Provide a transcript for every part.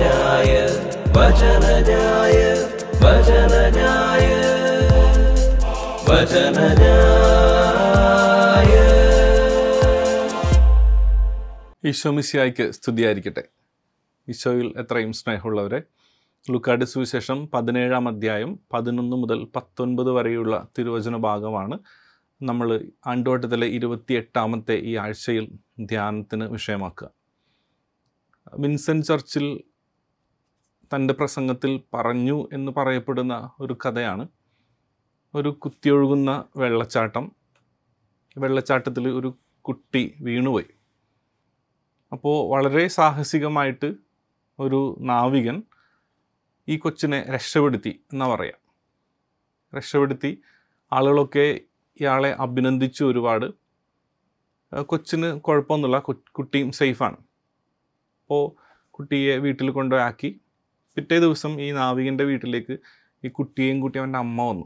വചനജായ വചനജായ വചനജായ വചനജായ. ഈശോ മിശിഹായ്ക്ക് സ്തുതിയായിരിക്കട്ടെ. ഈശോയിൽ എത്രയും സ്നേഹമുള്ളവരെ, ലൂക്കായുടെ സുവിശേഷം 17-ാം അധ്യായം 11 മുതൽ 19 വരെയുള്ള തിരുവചന ഭാഗമാണ് നമ്മൾ ആണ്ടുവട്ടത്തിലെ 28-ാമത്തെ ഈ ആഴ്ചയിൽ ധ്യാനത്തിന് വിഷയമാക്കുക. വിൻസെൻ്റ് ചർച്ചിൽ തൻ്റെ പ്രസംഗത്തിൽ പറഞ്ഞു എന്ന് പറയപ്പെടുന്ന ഒരു കഥയാണ്. ഒരു കുത്തിയൊഴുകുന്ന വെള്ളച്ചാട്ടത്തിൽ ഒരു കുട്ടി വീണുപോയി. അപ്പോൾ വളരെ സാഹസികമായിട്ട് ഒരു നാവികൻ ഈ കൊച്ചിനെ രക്ഷപ്പെടുത്തി എന്നാ പറയാം. രക്ഷപ്പെടുത്തി ആളുകളൊക്കെ ഇയാളെ അഭിനന്ദിച്ചു ഒരുപാട്. കൊച്ചിന് കുഴപ്പമൊന്നുമില്ല, കുട്ടിയും സേഫാണ്. അപ്പോൾ കുട്ടിയെ വീട്ടിൽ കൊണ്ടുപോയി. പിറ്റേ ദിവസം ഈ നാവികൻ്റെ വീട്ടിലേക്ക് ഈ കുട്ടിയെയും കൂട്ടി അവൻ്റെ അമ്മ വന്നു.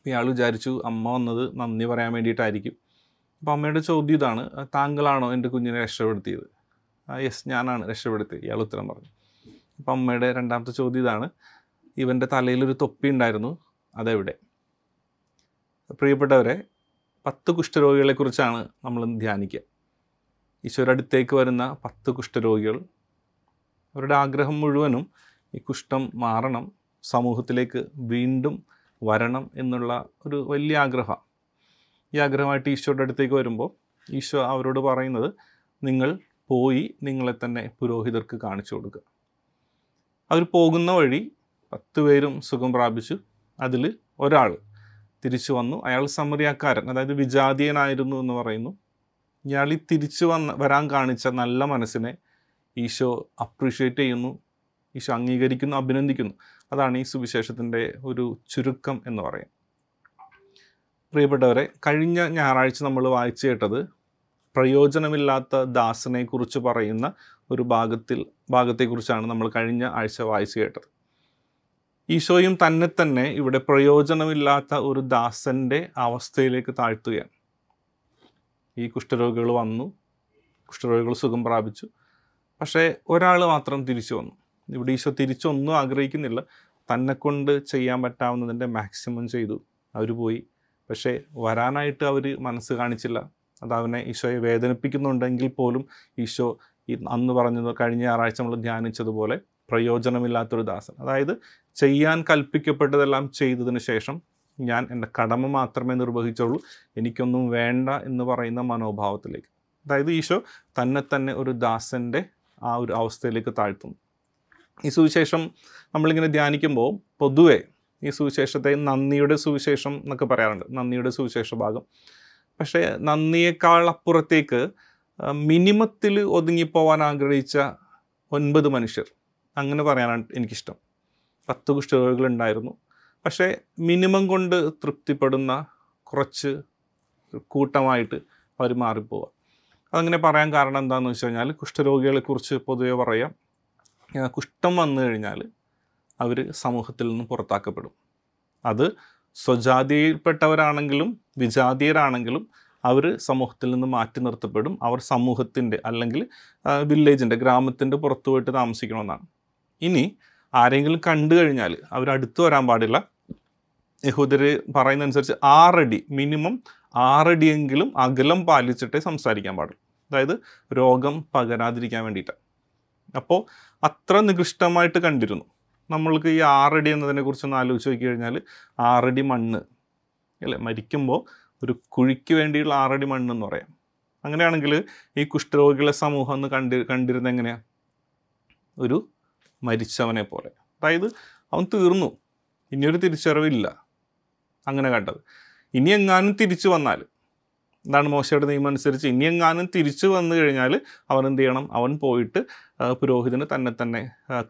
ഇയാൾ വിചാരിച്ചു അമ്മ വന്നത് നന്ദി പറയാൻ വേണ്ടിയിട്ടായിരിക്കും. അപ്പോൾ അമ്മയുടെ ചോദ്യം ഇതാണ്, താങ്കളാണോ എൻ്റെ കുഞ്ഞിനെ രക്ഷപ്പെടുത്തിയത്? യെസ്, ഞാനാണ് രക്ഷപ്പെടുത്തിയത്, ഇയാൾ ഉത്തരം പറഞ്ഞു. അപ്പം അമ്മയുടെ രണ്ടാമത്തെ ചോദ്യം ഇതാണ്, ഇവൻ്റെ തലയിലൊരു തൊപ്പി ഉണ്ടായിരുന്നു, അതെവിടെ? പ്രിയപ്പെട്ടവരെ, 10 കുഷ്ഠരോഗികളെക്കുറിച്ചാണ് നമ്മൾ ധ്യാനിക്കുക. ഈശോയുടെ അടുത്തേക്ക് വരുന്ന 10 കുഷ്ഠരോഗികൾ, അവരുടെ ആഗ്രഹം മുഴുവനും ഈ കുഷ്ഠം മാറണം, സമൂഹത്തിലേക്ക് വീണ്ടും വരണം എന്നുള്ള ഒരു വലിയ ആഗ്രഹമാണ്. ഈ ആഗ്രഹമായിട്ട് ഈശോയുടെ അടുത്തേക്ക് വരുമ്പോൾ ഈശോ അവരോട് പറയുന്നത്, നിങ്ങൾ പോയി നിങ്ങളെ തന്നെ പുരോഹിതർക്ക് കാണിച്ചു കൊടുക്കുക. അവർ പോകുന്ന വഴി 10 പേരും സുഖം പ്രാപിച്ചു. അതിൽ ഒരാൾ തിരിച്ചു വന്നു. അയാൾ സമറിയാക്കാരൻ, അതായത് വിജാതീയനായിരുന്നു എന്ന് പറയുന്നു. ഇയാൾ ഈ തിരിച്ചു വരാൻ കാണിച്ച നല്ല മനസ്സിനെ ഈശോ അപ്രീഷിയേറ്റ് ചെയ്യുന്നു, ഈശോ അംഗീകരിക്കുന്നു, അഭിനന്ദിക്കുന്നു. അതാണ് ഈ സുവിശേഷത്തിൻ്റെ ഒരു ചുരുക്കം എന്ന് പറയും. പ്രിയപ്പെട്ടവരെ, കഴിഞ്ഞ ഞായറാഴ്ച നമ്മൾ വായിച്ചു കേട്ടത് പ്രയോജനമില്ലാത്ത ദാസനെക്കുറിച്ച് പറയുന്ന ഒരു ഭാഗത്തെക്കുറിച്ചാണ് നമ്മൾ കഴിഞ്ഞ ആഴ്ച വായിച്ചു കേട്ടത്. ഈശോയും തന്നെ ഇവിടെ പ്രയോജനമില്ലാത്ത ഒരു ദാസൻ്റെ അവസ്ഥയിലേക്ക് താഴ്ത്തുകയാണ്. ഈ കുഷ്ഠരോഗികൾ വന്നു, കുഷ്ഠരോഗികൾ സുഖം പ്രാപിച്ചു. പക്ഷേ ഒരാൾ മാത്രം തിരിച്ചു വന്നു. ഇവിടെ ഈശോ തിരിച്ചൊന്നും ആഗ്രഹിക്കുന്നില്ല, തന്നെക്കൊണ്ട് ചെയ്യാൻ പറ്റാവുന്നതിൻ്റെ മാക്സിമം ചെയ്തു. അവർ പോയി, പക്ഷേ വരാനായിട്ട് അവർ മനസ്സ് കാണിച്ചില്ല. അത് അവനെ ഈശോയെ വേദനിപ്പിക്കുന്നുണ്ടെങ്കിൽ പോലും ഈശോ അന്ന് പറഞ്ഞത്, കഴിഞ്ഞ ഞായറാഴ്ച നമ്മൾ ധ്യാനിച്ചതുപോലെ, പ്രയോജനമില്ലാത്തൊരു ദാസൻ. അതായത് ചെയ്യാൻ കൽപ്പിക്കപ്പെട്ടതെല്ലാം ചെയ്തതിന് ശേഷം ഞാൻ എൻ്റെ കടമ മാത്രമേ നിർവഹിച്ചുള്ളൂ, എനിക്കൊന്നും വേണ്ട എന്ന് പറയുന്ന മനോഭാവത്തിലേക്ക്. അതായത് ഈശോ തന്നെ ഒരു ദാസൻ്റെ ആ ഒരു അവസ്ഥയിലേക്ക് താഴ്ത്തുന്നു. ഈ സുവിശേഷം നമ്മളിങ്ങനെ ധ്യാനിക്കുമ്പോൾ പൊതുവെ ഈ സുവിശേഷത്തെ നന്ദിയുടെ സുവിശേഷം എന്നൊക്കെ പറയാറുണ്ട്, നന്ദിയുടെ സുവിശേഷ ഭാഗം. പക്ഷേ നന്ദിയേക്കാൾ അപ്പുറത്തേക്ക് മിനിമത്തിൽ ഒതുങ്ങിപ്പോവാൻ ആഗ്രഹിച്ച 9 മനുഷ്യർ, അങ്ങനെ പറയാനാണ് എനിക്കിഷ്ടം. 10 കുഷ്ഠരോഗികളുണ്ടായിരുന്നു, പക്ഷേ മിനിമം കൊണ്ട് തൃപ്തിപ്പെടുന്ന കുറച്ച് കൂട്ടമായിട്ട് അവർ മാറിപ്പോവുക. അതങ്ങനെ പറയാൻ കാരണം എന്താണെന്ന് വെച്ച് കഴിഞ്ഞാൽ, കുഷ്ഠരോഗികളെക്കുറിച്ച് പൊതുവെ പറയാം, കുഷ്ഠം വന്നു കഴിഞ്ഞാൽ അവർ സമൂഹത്തിൽ നിന്ന് പുറത്താക്കപ്പെടും. അത് സ്വജാതിയിൽപ്പെട്ടവരാണെങ്കിലും വിജാതീയരാണെങ്കിലും അവർ സമൂഹത്തിൽ നിന്ന് മാറ്റി നിർത്തപ്പെടും. അവർ സമൂഹത്തിൻ്റെ അല്ലെങ്കിൽ വില്ലേജിൻ്റെ, ഗ്രാമത്തിൻ്റെ പുറത്തു പോയിട്ട് താമസിക്കണമെന്നാണ്. ഇനി ആരെങ്കിലും കണ്ടു കഴിഞ്ഞാൽ അവരടുത്ത് വരാൻ പാടില്ല. യഹൂദർ പറയുന്നതനുസരിച്ച് 6 അടി, മിനിമം 6 അടിയെങ്കിലും അകലം പാലിച്ചിട്ടേ സംസാരിക്കാൻ പാടുള്ളൂ. അതായത് രോഗം പകരാതിരിക്കാൻ വേണ്ടിയിട്ടാണ്. അപ്പോൾ അത്ര നികൃഷ്ടമായിട്ട് കണ്ടിരുന്നു. നമ്മൾക്ക് ഈ 6 അടി എന്നതിനെക്കുറിച്ചൊന്ന് ആലോചിച്ച് നോക്കി കഴിഞ്ഞാൽ, 6 അടി മണ്ണ് അല്ലേ, മരിക്കുമ്പോൾ ഒരു കുഴിക്ക് വേണ്ടിയുള്ള 6 അടി മണ്ണെന്ന് പറയാം. അങ്ങനെയാണെങ്കിൽ ഈ കുഷ്ഠരോഗികളെ സമൂഹം ഒന്ന് കണ്ടിരുന്നത് എങ്ങനെയാണ്? ഒരു മരിച്ചവനെ പോലെ. അതായത് അവൻ തീർന്നു, ഇനിയൊരു തിരിച്ചറിവില്ല, അങ്ങനെ കണ്ടത്. ഇനി എങ്ങാനും തിരിച്ചു വന്നാൽ, എന്താണ് മോശയുടെ നിയമം അനുസരിച്ച്, ഇനി എങ്ങാനും തിരിച്ചു വന്നു കഴിഞ്ഞാൽ അവൻ എന്ത് ചെയ്യണം? അവൻ പോയിട്ട് പുരോഹിതന് തന്നെ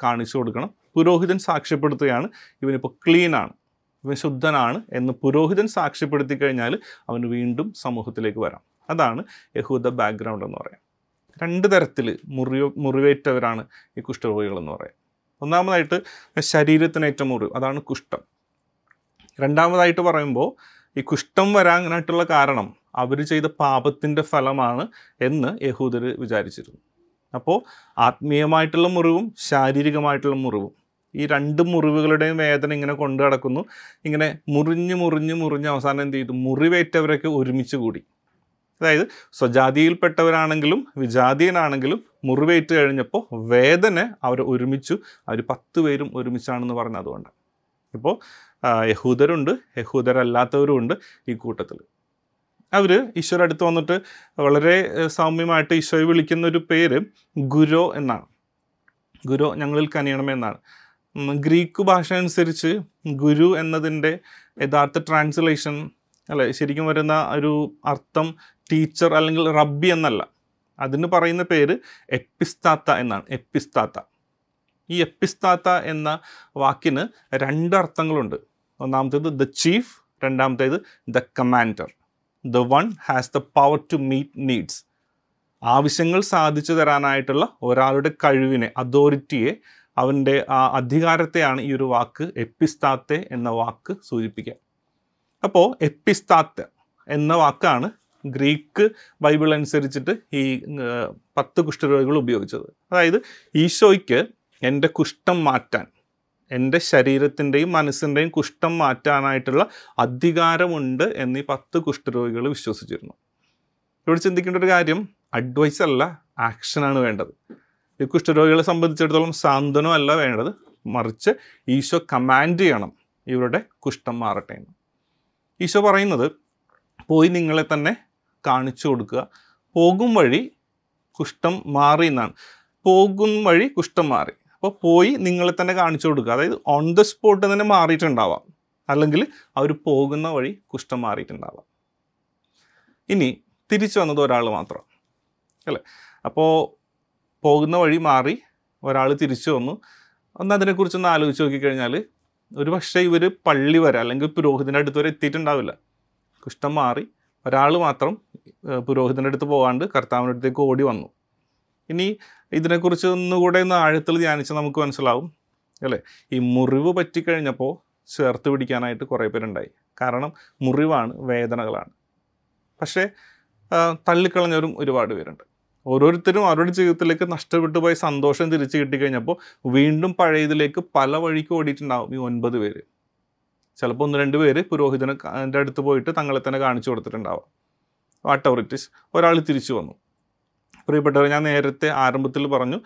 കാണിച്ചു കൊടുക്കണം. പുരോഹിതൻ സാക്ഷ്യപ്പെടുത്തുകയാണ് ഇവനിപ്പോൾ ക്ലീനാണ്, ഇവൻ ശുദ്ധനാണ് എന്ന് പുരോഹിതൻ സാക്ഷ്യപ്പെടുത്തി കഴിഞ്ഞാൽ അവന് വീണ്ടും സമൂഹത്തിലേക്ക് വരാം. അതാണ് യഹൂദ ബാക്ക്ഗ്രൗണ്ട് എന്ന് പറയാം. 2 തരത്തിൽ മുറിവേറ്റവരാണ് ഈ കുഷ്ഠരോഗികളെന്ന് പറയാം. ഒന്നാമതായിട്ട് ശരീരത്തിനേറ്റ മുറിവ്, അതാണ് കുഷ്ഠം. രണ്ടാമതായിട്ട് പറയുമ്പോൾ ഈ കുഷ്ഠം വരാനായിട്ടുള്ള കാരണം അവർ ചെയ്ത പാപത്തിൻ്റെ ഫലമാണ് എന്ന് യഹൂദർ വിചാരിച്ചിരുന്നു. അപ്പോൾ ആത്മീയമായിട്ടുള്ള മുറിവും ശാരീരികമായിട്ടുള്ള മുറിവും, ഈ രണ്ട് മുറിവുകളുടെയും വേദന ഇങ്ങനെ കൊണ്ടു നടക്കുന്നു. ഇങ്ങനെ മുറിഞ്ഞ് അവസാനം എന്ത് ചെയ്തു? മുറിവേറ്റവരൊക്കെ ഒരുമിച്ച് കൂടി. അതായത് സ്വജാതിയിൽപ്പെട്ടവരാണെങ്കിലും വിജാതീയനാണെങ്കിലും മുറിവേറ്റ് കഴിഞ്ഞപ്പോൾ വേദന അവർ ഒരുമിച്ചു. അവർ 10 പേരും ഒരുമിച്ചാണെന്ന് പറഞ്ഞത് അതുകൊണ്ട്. ഇപ്പോൾ യഹൂദരുണ്ട്, യഹൂദരല്ലാത്തവരും ഉണ്ട് ഈ കൂട്ടത്തിൽ. അവർ ഈശോയുടെ അടുത്ത് വന്നിട്ട് വളരെ സൗമ്യമായിട്ട് ഈശോയെ വിളിക്കുന്ന ഒരു പേര് ഗുരോ എന്നാണ്. ഗുരോ, ഞങ്ങളിൽ കനിയണമേ എന്നാണ്. ഗ്രീക്ക് ഭാഷ അനുസരിച്ച് ഗുരു എന്നതിൻ്റെ യഥാർത്ഥ ട്രാൻസ്ലേഷൻ അല്ലെ, ശരിക്കും വരുന്ന ഒരു അർത്ഥം ടീച്ചർ അല്ലെങ്കിൽ റബ്ബി എന്നല്ല. അതിന് പറയുന്ന പേര് എപ്പിസ്താത്ത എന്നാണ്. എപ്പിസ്താത്ത. ഈ എപ്പിസ്താത്ത എന്ന വാക്കിന് 2 അർത്ഥങ്ങളുണ്ട്. ഒന്നാമത്തേത് ദ ചീഫ്, രണ്ടാമത്തേത് the commander. The one has the power to meet needs. ആവശ്യങ്ങൾ സാധിച്ചു തരാനായിട്ടുള്ള ഒരാളുടെ കഴിവിനെ, അതോറിറ്റിയെ, അവൻ്റെ ആ അധികാരത്തെയാണ് ഈ ഒരു വാക്ക് എപ്പിസ്താത്തെ എന്ന വാക്ക് സൂചിപ്പിക്കുക. അപ്പോൾ എപ്പിസ്താത്ത എന്ന വാക്കാണ് ഗ്രീക്ക് ബൈബിൾ അനുസരിച്ചിട്ട് ഈ 10 കുഷ്ഠരോഗികൾ ഉപയോഗിച്ചത്. അതായത് ഈശോയ്ക്ക് എൻ്റെ കുഷ്ഠം മാറ്റാൻ, എൻ്റെ ശരീരത്തിൻ്റെയും മനസ്സിൻ്റെയും കുഷ്ഠം മാറ്റാനായിട്ടുള്ള അധികാരമുണ്ട് എന്നീ 10 കുഷ്ഠരോഗികൾ വിശ്വസിച്ചിരുന്നു. ഇവിടെ ചിന്തിക്കേണ്ട ഒരു കാര്യം അഡ്വൈസ് അല്ല, ആക്ഷനാണ് വേണ്ടത്. ഈ കുഷ്ഠരോഗികളെ സംബന്ധിച്ചിടത്തോളം സാന്ത്വനം അല്ല വേണ്ടത്, മറിച്ച് ഈശോ കമാൻഡ് ചെയ്യണം ഇവരുടെ കുഷ്ഠം മാറട്ടെ എന്ന്. ഈശോ പറയുന്നത് പോയി നിങ്ങളെ തന്നെ കാണിച്ചു കൊടുക്കുക, പോകും വഴി കുഷ്ഠം മാറി എന്നാണ്. പോകും വഴി കുഷ്ഠം മാറി. അപ്പോൾ പോയി നിങ്ങളെ തന്നെ കാണിച്ചു കൊടുക്കുക. അതായത് ഓൺ ദ സ്പോട്ട് തന്നെ മാറിയിട്ടുണ്ടാവാം, അല്ലെങ്കിൽ അവർ പോകുന്ന വഴി കുഷ്ഠം മാറിയിട്ടുണ്ടാവാം. ഇനി തിരിച്ചു വന്നത് ഒരാൾ മാത്രം അല്ലേ. അപ്പോൾ പോകുന്ന വഴി മാറി ഒരാൾ തിരിച്ചു വന്നു. ഒന്ന് അതിനെക്കുറിച്ചൊന്ന് ആലോചിച്ച് നോക്കിക്കഴിഞ്ഞാൽ ഒരു പക്ഷേ ഇവർ പള്ളി വരെ അല്ലെങ്കിൽ പുരോഹിതൻ്റെ അടുത്ത് വരെ എത്തിയിട്ടുണ്ടാവില്ല. കുഷ്ഠം മാറി ഒരാൾ മാത്രം പുരോഹിതൻ്റെ അടുത്ത് പോകാണ്ട് കർത്താവിൻ്റെ അടുത്തേക്ക് ഓടി വന്നു. ഇനി ഇതിനെക്കുറിച്ച് ഒന്നുകൂടെ ഒന്ന് ആഴത്തിൽ ധ്യാനിച്ച് നമുക്ക് മനസ്സിലാവും അല്ലേ. ഈ മുറിവ് പറ്റിക്കഴിഞ്ഞപ്പോൾ ചേർത്ത് പിടിക്കാനായിട്ട് കുറേ പേരുണ്ടായി. കാരണം മുറിവാണ്, വേദനകളാണ്. പക്ഷേ തള്ളിക്കളഞ്ഞവരും ഒരുപാട് പേരുണ്ട്. ഓരോരുത്തരും അവരുടെ ജീവിതത്തിലേക്ക് നഷ്ടപ്പെട്ടു പോയ സന്തോഷം തിരിച്ചു കിട്ടിക്കഴിഞ്ഞപ്പോൾ വീണ്ടും പഴയതിലേക്ക് പല വഴിക്ക് ഓടിയിട്ടുണ്ടാവും ഈ 9 പേര്. ചിലപ്പോൾ 1-2 പേര് പുരോഹിതൻ്റെ അടുത്ത് പോയിട്ട് തങ്ങളെ തന്നെ കാണിച്ചു കൊടുത്തിട്ടുണ്ടാവാം. വാട്ട് എവർ ഇറ്റ് ഈസ്, ഒരാൾ തിരിച്ചു വന്നു. പ്രിയപ്പെട്ടവർ, ഞാൻ നേരത്തെ ആരംഭത്തിൽ പറഞ്ഞു,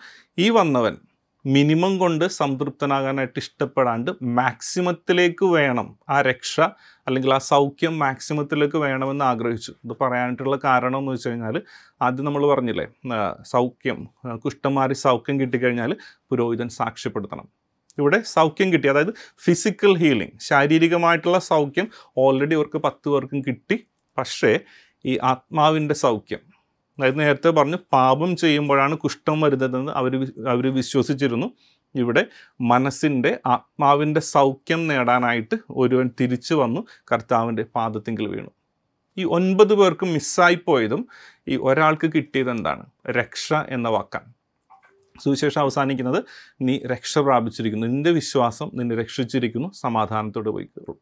ഈ വന്നവൻ മിനിമം കൊണ്ട് സംതൃപ്തനാകാനായിട്ട് ഇഷ്ടപ്പെടാണ്ട് മാക്സിമത്തിലേക്ക് വേണം ആ രക്ഷ അല്ലെങ്കിൽ ആ സൗഖ്യം മാക്സിമത്തിലേക്ക് വേണമെന്ന് ആഗ്രഹിച്ചു. ഇത് പറയാനായിട്ടുള്ള കാരണം എന്ന് വെച്ച് കഴിഞ്ഞാൽ ആദ്യം നമ്മൾ പറഞ്ഞില്ലേ, സൗഖ്യം, കുഷ്ഠം മാറി സൗഖ്യം കിട്ടിക്കഴിഞ്ഞാൽ പുരോഹിതൻ സാക്ഷ്യപ്പെടുത്തണം. ഇവിടെ സൗഖ്യം കിട്ടി, അതായത് ഫിസിക്കൽ ഹീലിംഗ്, ശാരീരികമായിട്ടുള്ള സൗഖ്യം ഓൾറെഡി അവർക്ക് 10 പേർക്കും കിട്ടി. പക്ഷേ ഈ ആത്മാവിൻ്റെ സൗഖ്യം, അതായത് നേരത്തെ പറഞ്ഞു പാപം ചെയ്യുമ്പോഴാണ് കുഷ്ഠം വരുന്നതെന്ന് അവർ വിശ്വസിച്ചിരുന്നു. ഇവിടെ മനസ്സിൻ്റെ, ആത്മാവിൻ്റെ സൗഖ്യം നേടാനായിട്ട് ഒരുവൻ തിരിച്ചു വന്നു കർത്താവിൻ്റെ പാദത്തിങ്കിൽ വീണു. ഈ 9 പേർക്കും മിസ്സായിപ്പോയതും ഈ ഒരാൾക്ക് കിട്ടിയത് എന്താണ്? രക്ഷ എന്ന വാക്കാണ്. സുവിശേഷം അവസാനിക്കുന്നത് നീ രക്ഷ പ്രാപിച്ചിരിക്കുന്നു, നിൻ്റെ വിശ്വാസം നിന്നെ രക്ഷിച്ചിരിക്കുന്നു, സമാധാനത്തോടെ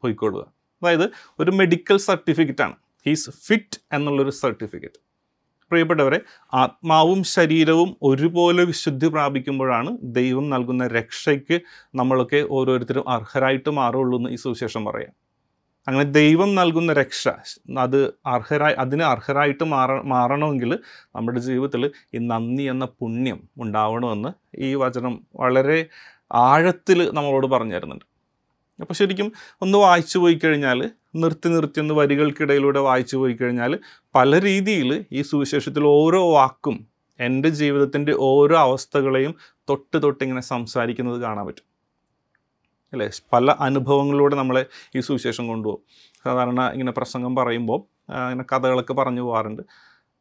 പോയിക്കൊള്ളുക. അതായത് ഒരു മെഡിക്കൽ സർട്ടിഫിക്കറ്റാണ്, ഹീസ് ഫിറ്റ് എന്നുള്ളൊരു സർട്ടിഫിക്കറ്റ്. പ്രിയപ്പെട്ടവരെ, ആത്മാവും ശരീരവും ഒരുപോലെ വിശുദ്ധി പ്രാപിക്കുമ്പോഴാണ് ദൈവം നൽകുന്ന രക്ഷയ്ക്ക് നമ്മളൊക്കെ ഓരോരുത്തരും അർഹരായിട്ട് മാറുള്ളൂ എന്ന് ഈ സുവിശേഷം പറയാം. അങ്ങനെ ദൈവം നൽകുന്ന രക്ഷ അതിന് അർഹരായിട്ട് മാറണമെങ്കിൽ നമ്മുടെ ജീവിതത്തിൽ ഈ നന്ദി എന്ന പുണ്യം ഉണ്ടാവണമെന്ന് ഈ വചനം വളരെ ആഴത്തിൽ നമ്മളോട് പറഞ്ഞു തരുന്നുണ്ട്. അപ്പോൾ ശരിക്കും ഒന്ന് വായിച്ചു പോയി കഴിഞ്ഞാൽ, നിർത്തി ഒന്ന് വരികൾക്കിടയിലൂടെ വായിച്ചു പോയി കഴിഞ്ഞാൽ പല രീതിയിൽ ഈ സുവിശേഷത്തിൽ ഓരോ വാക്കും എൻ്റെ ജീവിതത്തിൻ്റെ ഓരോ അവസ്ഥകളെയും തൊട്ടിങ്ങനെ സംസാരിക്കുന്നത് കാണാൻ പറ്റും അല്ലേ. പല അനുഭവങ്ങളിലൂടെ നമ്മളെ ഈ സുവിശേഷം കൊണ്ടുപോകും. സാധാരണ ഇങ്ങനെ പ്രസംഗം പറയുമ്പോൾ ഇങ്ങനെ കഥകളൊക്കെ പറഞ്ഞു പോകാറുണ്ട്.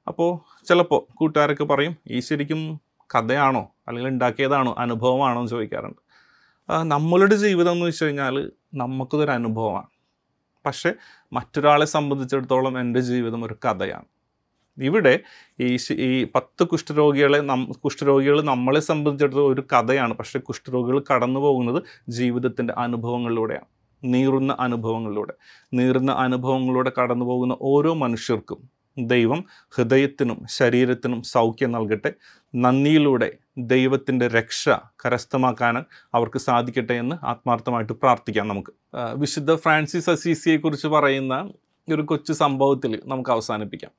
അപ്പോൾ ചിലപ്പോൾ കൂട്ടുകാരൊക്കെ പറയും, ഈ ശരിക്കും കഥയാണോ അല്ലെങ്കിൽ ഉണ്ടാക്കിയതാണോ അനുഭവമാണോ എന്ന് ചോദിക്കാറുണ്ട്. നമ്മളുടെ ജീവിതം എന്ന് വെച്ച് കഴിഞ്ഞാൽ നമുക്കതൊരു അനുഭവമാണ്. പക്ഷേ മറ്റൊരാളെ സംബന്ധിച്ചിടത്തോളം എൻ്റെ ജീവിതം ഒരു കഥയാണ്. ഇവിടെ ഈ 10 കുഷ്ഠരോഗികൾ നമ്മളെ സംബന്ധിച്ചിടത്തോളം ഒരു കഥയാണ്. പക്ഷേ കുഷ്ഠരോഗികൾ കടന്നു പോകുന്നത് ജീവിതത്തിൻ്റെ അനുഭവങ്ങളിലൂടെയാണ്. നീറുന്ന അനുഭവങ്ങളിലൂടെ കടന്നു പോകുന്ന ഓരോ മനുഷ്യർക്കും ദൈവം ഹൃദയത്തിനും ശരീരത്തിനും സൗഖ്യം നൽകട്ടെ. നന്ദിയിലൂടെ ദൈവത്തിൻ്റെ രക്ഷ കരസ്ഥമാക്കാൻ അവർക്ക് സാധിക്കട്ടെ എന്ന് ആത്മാർത്ഥമായിട്ട് പ്രാർത്ഥിക്കാം. നമുക്ക് വിശുദ്ധ ഫ്രാൻസിസ് അസീസിയെക്കുറിച്ച് പറയുന്ന ഒരു കൊച്ചു സംഭവത്തിൽ നമുക്ക് അവസാനിപ്പിക്കാം.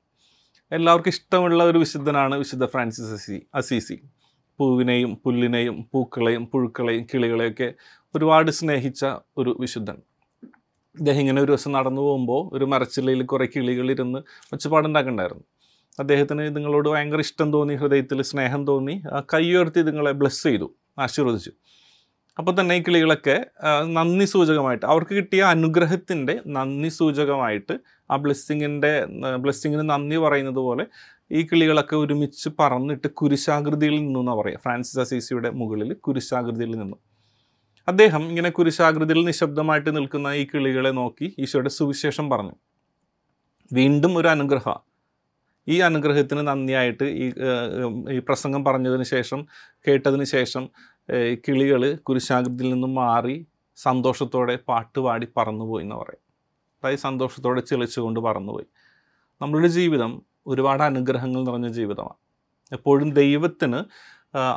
എല്ലാവർക്കും ഇഷ്ടമുള്ള ഒരു വിശുദ്ധനാണ് വിശുദ്ധ ഫ്രാൻസിസ് അസീസി. പൂവിനെയും പുല്ലിനെയും പൂക്കളെയും പുഴുക്കളെയും കിളികളെയൊക്കെ ഒരുപാട് സ്നേഹിച്ച ഒരു വിശുദ്ധൻ. അദ്ദേഹം ഇങ്ങനെ ഒരു ദിവസം നടന്നു പോകുമ്പോൾ ഒരു മരച്ചില്ലയിൽ കുറേ കിളികളിരുന്ന് ഒച്ചപ്പാടുണ്ടാക്കണ്ടായിരുന്നു. അദ്ദേഹത്തിന് ഇതുങ്ങളോട് ഭയങ്കര ഇഷ്ടം തോന്നി, ഹൃദയത്തിൽ സ്നേഹം തോന്നി, കൈ ഉയർത്തി ഇതുങ്ങളെ ബ്ലെസ് ചെയ്തു, ആശീർവദിച്ചു. അപ്പോൾ തന്നെ ഈ കിളികളൊക്കെ നന്ദി സൂചകമായിട്ട്, അവർക്ക് കിട്ടിയ അനുഗ്രഹത്തിൻ്റെ നന്ദി സൂചകമായിട്ട് ആ ബ്ലെസ്സിങ്ങിന് നന്ദി പറയുന്നത് പോലെ ഈ കിളികളൊക്കെ ഒരുമിച്ച് പറന്നിട്ട് കുരിശാകൃതിയിൽ നിന്നു എന്നാണ് പറയുക. ഫ്രാൻസിസ് അസീസിയുടെ മുകളിൽ കുരിശാകൃതിയിൽ നിന്നു. അദ്ദേഹം ഇങ്ങനെ കുരിശാകൃതിയിൽ നിശബ്ദമായിട്ട് നിൽക്കുന്ന ഈ കിളികളെ നോക്കി ഈശോയുടെ സുവിശേഷം പറഞ്ഞു. വീണ്ടും ഒരു അനുഗ്രഹം. ഈ അനുഗ്രഹത്തിന് നന്ദിയായിട്ട് ഈ പ്രസംഗം പറഞ്ഞതിന് ശേഷം, കേട്ടതിന് ശേഷം കിളികൾ കുരിശാകൃതിയിൽ നിന്നും മാറി സന്തോഷത്തോടെ പാട്ടുപാടി പറന്നുപോയി എന്ന് പറയും. അതായത് സന്തോഷത്തോടെ ചിലച്ചുകൊണ്ട് പറന്നുപോയി. നമ്മളുടെ ജീവിതം ഒരുപാട് അനുഗ്രഹങ്ങൾ നിറഞ്ഞ ജീവിതമാണ്. എപ്പോഴും ദൈവത്തിന്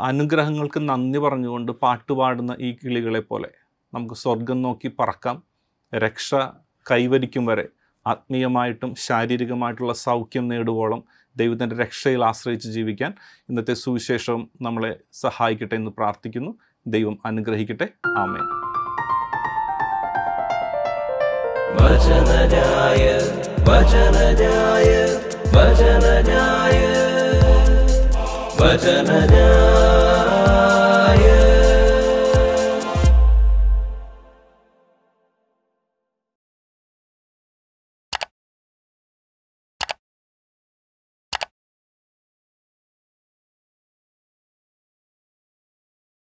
അനുഗ്രഹങ്ങൾക്ക് നന്ദി പറഞ്ഞുകൊണ്ട് പാട്ടുപാടുന്ന ഈ കിളികളെ പോലെ നമുക്ക് സ്വർഗം നോക്കി പറക്കാം. രക്ഷ കൈവരിക്കും വരെ ആത്മീയമായിട്ടും ശാരീരികമായിട്ടുള്ള സൗഖ്യം നേടുവോളം ദൈവത്തിൻ്റെ രക്ഷയിൽ ആശ്രയിച്ച് ജീവിക്കാൻ ഇന്നത്തെ സുവിശേഷം നമ്മളെ സഹായിക്കട്ടെ എന്ന് പ്രാർത്ഥിക്കുന്നു. ദൈവം അനുഗ്രഹിക്കട്ടെ. ആമേൻ. വചനജായ വചനജായ വചനജായ വചനജായ